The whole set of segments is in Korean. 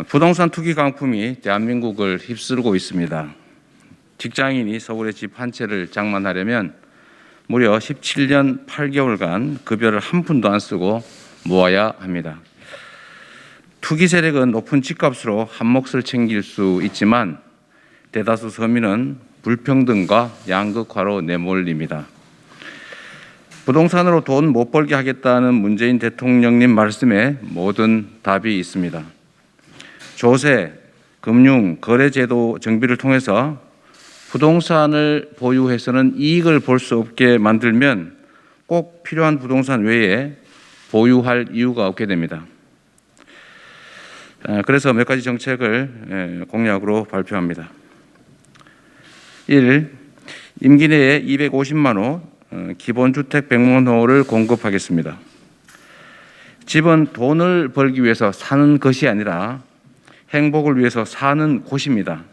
부동산 투기 강풍이 대한민국을 휩쓸고 있습니다. 직장인이 서울의 집 한 채를 장만하려면 무려 17년 8개월간 급여를 한 푼도 안 쓰고 모아야 합니다. 투기 세력은 높은 집값으로 한 몫을 챙길 수 있지만 대다수 서민은 불평등과 양극화로 내몰립니다. 부동산으로 돈 못 벌게 하겠다는 문재인 대통령님 말씀에 모든 답이 있습니다. 조세, 금융, 거래제도 정비를 통해서 부동산을 보유해서는 이익을 볼 수 없게 만들면 꼭 필요한 부동산 외에 보유할 이유가 없게 됩니다. 그래서 몇 가지 정책을 공약으로 발표합니다. 1. 임기 내에 250만 호 기본주택 100만 호를 공급하겠습니다. 집은 돈을 벌기 위해서 사는 것이 아니라 행복을 위해서 사는 곳입니다.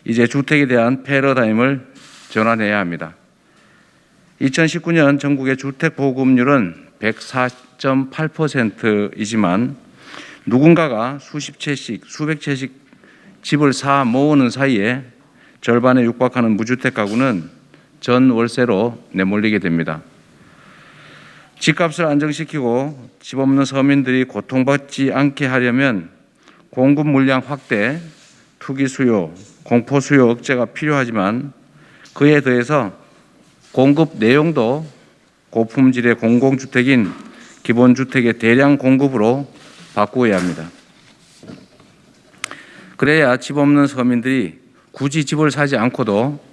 이제 주택에 대한 패러다임을 전환해야 합니다. 2019년 전국의 주택 보급률은 104.8%이지만 누군가가 수십 채씩, 수백 채씩 집을 사 모으는 사이에 절반에 육박하는 무주택 가구는 전 월세로 내몰리게 됩니다. 집값을 안정시키고 집 없는 서민들이 고통받지 않게 하려면 공급 물량 확대, 투기 수요, 공포 수요 억제가 필요하지만 그에 더해서 공급 내용도 고품질의 공공주택인 기본주택의 대량 공급으로 바꾸어야 합니다. 그래야 집 없는 서민들이 굳이 집을 사지 않고도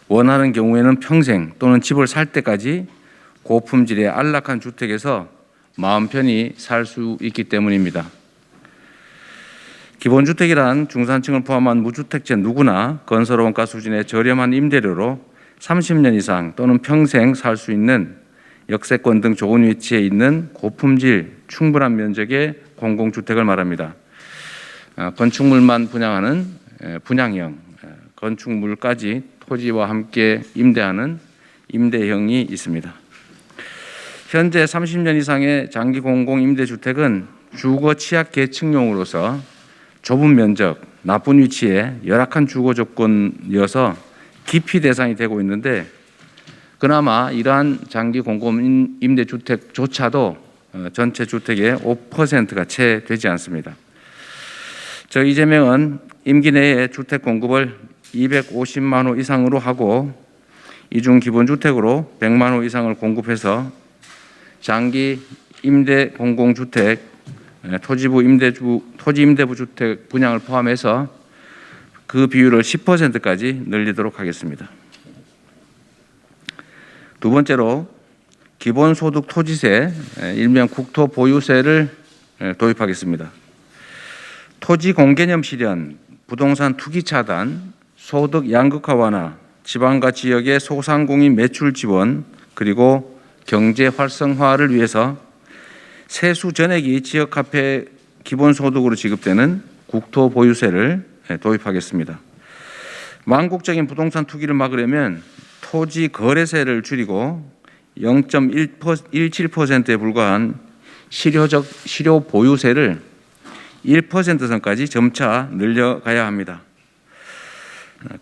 원하는 경우에는 평생 또는 집을 살 때까지 고품질의 안락한 주택에서 마음 편히 살 수 있기 때문입니다. 기본주택이란 중산층을 포함한 무주택자 누구나 건설원가 수준의 저렴한 임대료로 30년 이상 또는 평생 살 수 있는 역세권 등 좋은 위치에 있는 고품질 충분한 면적의 공공주택을 말합니다. 건축물만 분양하는 분양형, 건축물까지 토지와 함께 임대하는 임대형이 있습니다. 현재 30년 이상의 장기 공공임대주택은 주거 취약 계층용으로서 좁은 면적, 나쁜 위치에 열악한 주거 조건이어서 기피 대상이 되고 있는데 그나마 이러한 장기 공공임대주택조차도 전체 주택의 5%가 채 되지 않습니다. 이재명은 임기 내에 주택 공급을 250만 호 이상으로 하고 이중 기본주택으로 100만 호 이상을 공급해서 장기 임대 공공주택 토지 임대부 주택 분양을 포함해서 그 비율을 10%까지 늘리도록 하겠습니다. 두 번째로 기본소득 토지세, 일명 국토보유세를 도입하겠습니다. 토지 공개념 실현, 부동산 투기 차단, 소득 양극화 완화, 지방과 지역의 소상공인 매출 지원, 그리고 경제 활성화를 위해서 세수 전액이 지역화폐 기본소득으로 지급되는 국토보유세를 도입하겠습니다. 망국적인 부동산 투기를 막으려면 토지 거래세를 줄이고 0.17%에 불과한 실효 보유세를 1% 선까지 점차 늘려가야 합니다.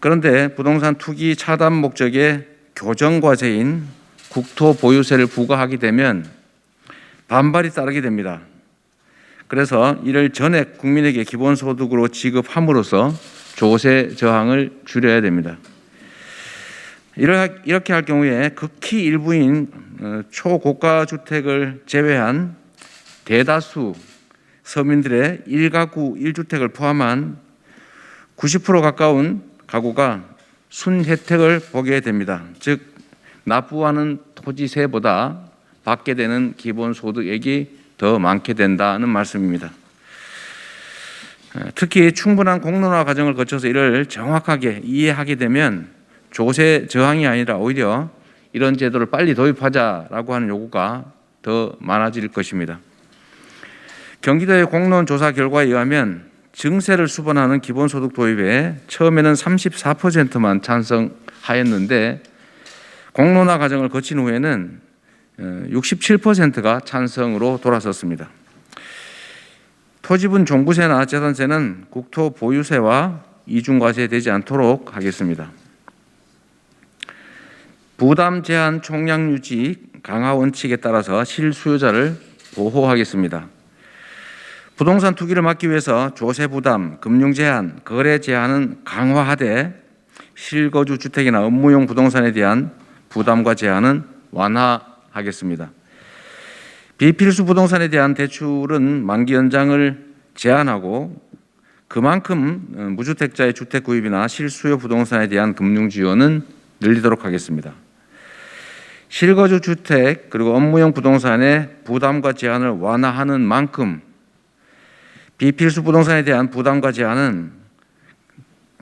그런데 부동산 투기 차단 목적의 교정과세인 국토보유세를 부과하게 되면 반발이 따르게 됩니다. 그래서 이를 전액 국민에게 기본소득으로 지급함으로써 조세 저항을 줄여야 됩니다. 이렇게 할 경우에 극히 일부인 초고가 주택을 제외한 대다수 서민들의 1가구 1주택을 포함한 90% 가까운 가구가 순혜택을 보게 됩니다. 즉 납부하는 토지세보다 받게 되는 기본소득액이 더 많게 된다는 말씀입니다. 특히 충분한 공론화 과정을 거쳐서 이를 정확하게 이해하게 되면 조세 저항이 아니라 오히려 이런 제도를 빨리 도입하자라고 하는 요구가 더 많아질 것입니다. 경기도의 공론조사 결과에 의하면 증세를 수반하는 기본소득 도입에 처음에는 34%만 찬성하였는데 공론화 과정을 거친 후에는 67%가 찬성으로 돌아섰습니다. 토지분 종부세나 재산세는 국토보유세와 이중과세되지 않도록 하겠습니다. 부담 제한 총량 유지 강화 원칙에 따라서 실수요자를 보호하겠습니다. 부동산 투기를 막기 위해서 조세 부담, 금융 제한, 거래 제한은 강화하되 실거주 주택이나 업무용 부동산에 대한 부담과 제한은 완화하겠습니다. 비필수 부동산에 대한 대출은 만기 연장을 제한하고 그만큼 무주택자의 주택 구입이나 실수요 부동산에 대한 금융 지원은 늘리도록 하겠습니다. 실거주 주택 그리고 업무용 부동산의 부담과 제한을 완화하는 만큼 비필수 부동산에 대한 부담과 제한은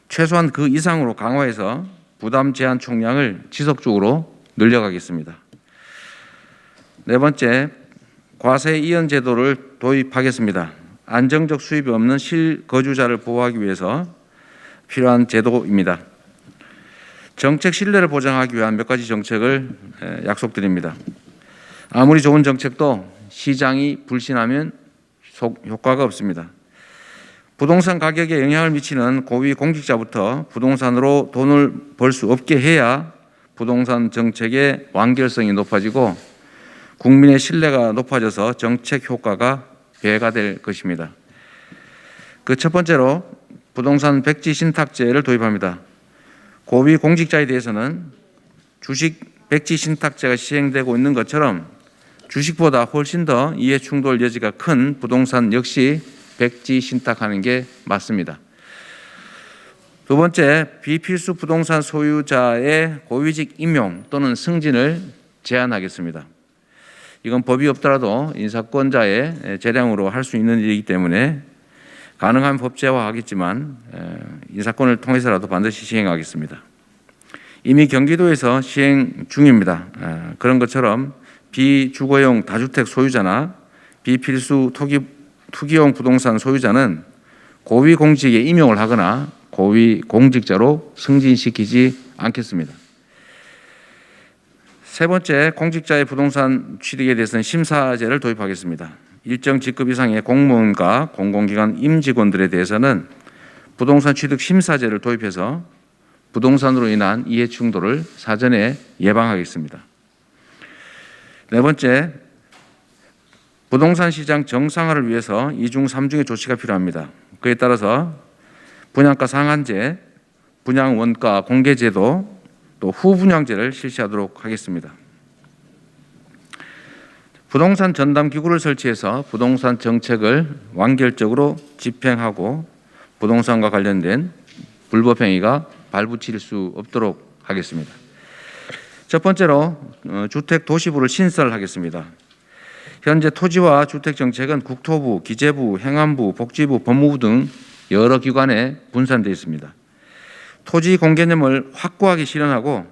최소한 그 이상으로 강화해서 부담 제한 총량을 지속적으로 늘려가겠습니다. 네 번째, 과세 이연 제도를 도입하겠습니다. 안정적 수입이 없는 실거주자를 보호하기 위해서 필요한 제도입니다. 정책 신뢰를 보장하기 위한 몇 가지 정책을 약속드립니다. 아무리 좋은 정책도 시장이 불신하면 효과가 없습니다. 부동산 가격에 영향을 미치는 고위 공직자부터 부동산으로 돈을 벌 수 없게 해야 부동산 정책의 완결성이 높아지고 국민의 신뢰가 높아져서 정책 효과가 배가 될 것입니다. 그 첫 번째로 부동산 백지 신탁제를 도입합니다. 고위 공직자에 대해서는 주식 백지 신탁제가 시행되고 있는 것처럼 주식보다 훨씬 더 이해 충돌 여지가 큰 부동산 역시 백지 신탁하는 게 맞습니다. 두 번째, 비필수 부동산 소유자의 고위직 임용 또는 승진을 제한하겠습니다. 이건 법이 없더라도 인사권자의 재량으로 할 수 있는 일이기 때문에 가능한 법제화하겠지만 인사권을 통해서라도 반드시 시행하겠습니다. 이미 경기도에서 시행 중입니다. 그런 것처럼 비주거용 다주택 소유자나 비필수 투기용 부동산 소유자는 고위공직에 임용을 하거나 고위공직자로 승진시키지 않겠습니다. 세 번째, 공직자의 부동산 취득에 대해서는 심사제를 도입하겠습니다. 일정 직급 이상의 공무원과 공공기관 임직원들에 대해서는 부동산 취득 심사제를 도입해서 부동산으로 인한 이해 충돌을 사전에 예방하겠습니다. 네 번째, 부동산 시장 정상화를 위해서 2중 3중의 조치가 필요합니다. 그에 따라서 분양가 상한제, 분양 원가 공개제도, 또 후분양제를 실시하도록 하겠습니다. 부동산 전담 기구를 설치해서 부동산 정책을 완결적으로 집행하고 부동산과 관련된 불법 행위가 발붙일 수 없도록 하겠습니다. 첫 번째로 주택 도시부를 신설하겠습니다. 현재 토지와 주택 정책은 국토부, 기재부, 행안부, 복지부, 법무부 등 여러 기관에 분산되어 있습니다. 토지 공개념을 확고하게 실현하고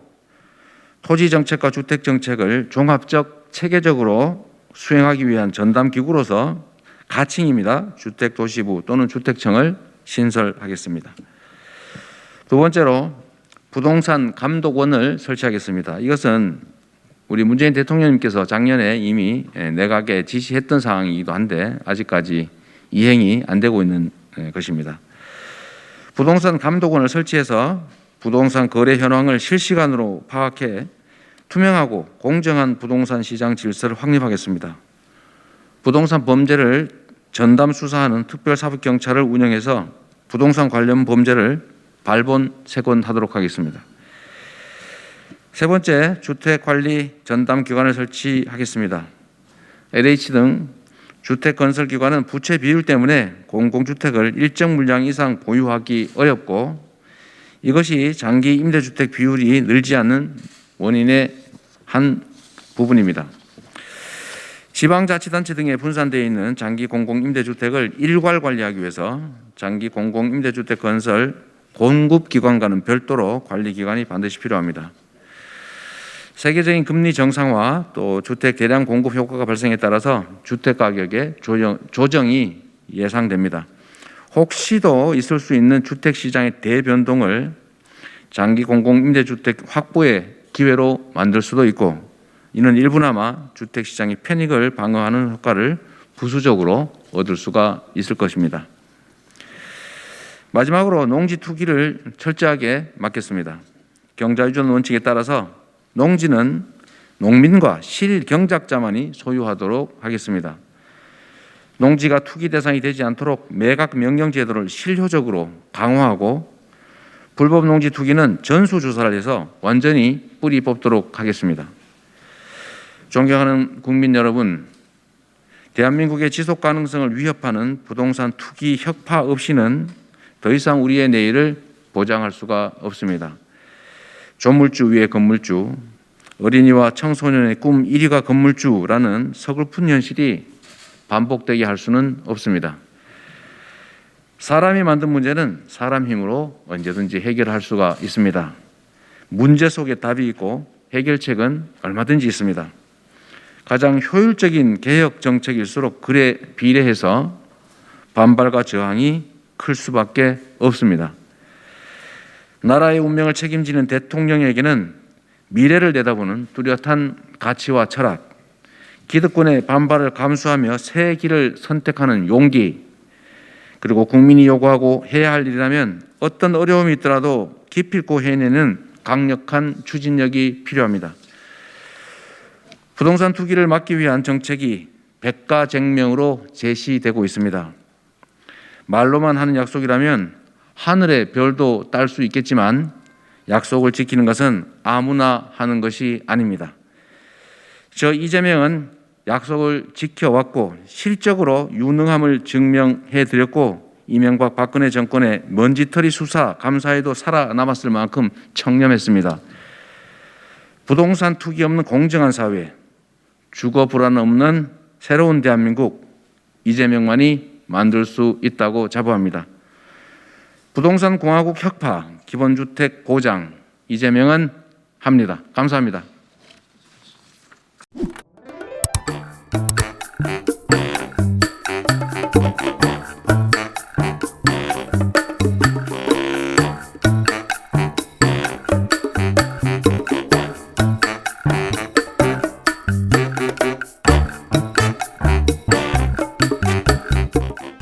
토지 정책과 주택 정책을 종합적 체계적으로 수행하기 위한 전담 기구로서 가칭입니다. 주택도시부 또는 주택청을 신설하겠습니다. 두 번째로 부동산 감독원을 설치하겠습니다. 이것은 우리 문재인 대통령님께서 작년에 이미 내각에 지시했던 사항이기도 한데 아직까지 이행이 안 되고 있는 것입니다. 부동산 감독원을 설치해서 부동산 거래 현황을 실시간으로 파악해 투명하고 공정한 부동산 시장 질서를 확립하겠습니다. 부동산 범죄를 전담 수사하는 특별사법경찰을 운영해서 부동산 관련 범죄를 발본, 세곤하도록 하겠습니다. 세 번째, 주택관리 전담기관을 설치하겠습니다. LH 등 주택건설기관은 부채 비율 때문에 공공주택을 일정 물량 이상 보유하기 어렵고 이것이 장기 임대주택 비율이 늘지 않는 원인의 한 부분입니다. 지방자치단체 등에 분산되어 있는 장기 공공임대주택을 일괄 관리하기 위해서 장기 공공임대주택 건설 공급기관과는 별도로 관리기관이 반드시 필요합니다. 세계적인 금리 정상화 또 주택 대량 공급 효과가 발생에 따라서 주택 가격의 조정이 예상됩니다. 혹시도 있을 수 있는 주택 시장의 대변동을 장기 공공임대주택 확보의 기회로 만들 수도 있고 이는 일부나마 주택 시장의 패닉을 방어하는 효과를 부수적으로 얻을 수가 있을 것입니다. 마지막으로 농지 투기를 철저하게 막겠습니다. 경자유전 원칙에 따라서 농지는 농민과 실경작자만이 소유하도록 하겠습니다. 농지가 투기 대상이 되지 않도록 매각 명령 제도를 실효적으로 강화하고 불법 농지 투기는 전수조사를 해서 완전히 뿌리 뽑도록 하겠습니다. 존경하는 국민 여러분, 대한민국의 지속 가능성을 위협하는 부동산 투기 혁파 없이는 더 이상 우리의 내일을 보장할 수가 없습니다. 조물주 위에 건물주, 어린이와 청소년의 꿈 1위가 건물주라는 서글픈 현실이 반복되게 할 수는 없습니다. 사람이 만든 문제는 사람 힘으로 언제든지 해결할 수가 있습니다. 문제 속에 답이 있고 해결책은 얼마든지 있습니다. 가장 효율적인 개혁 정책일수록 그에 비례해서 반발과 저항이 클 수밖에 없습니다. 나라의 운명을 책임지는 대통령에게는 미래를 내다보는 뚜렷한 가치와 철학, 기득권의 반발을 감수하며 새 길을 선택하는 용기, 그리고 국민이 요구하고 해야 할 일이라면 어떤 어려움이 있더라도 기필코 해내는 강력한 추진력이 필요합니다. 부동산 투기를 막기 위한 정책이 백가쟁명으로 제시되고 있습니다. 말로만 하는 약속이라면 하늘의 별도 딸 수 있겠지만 약속을 지키는 것은 아무나 하는 것이 아닙니다. 저 이재명은 약속을 지켜왔고 실적으로 유능함을 증명해드렸고 이명박 박근혜 정권의 먼지털이 수사 감사에도 살아남았을 만큼 청렴했습니다. 부동산 투기 없는 공정한 사회, 주거 불안 없는 새로운 대한민국, 이재명만이 만들 수 있다고 자부합니다. 부동산 공화국 혁파, 기본주택 보장, 이재명은 합니다. 감사합니다.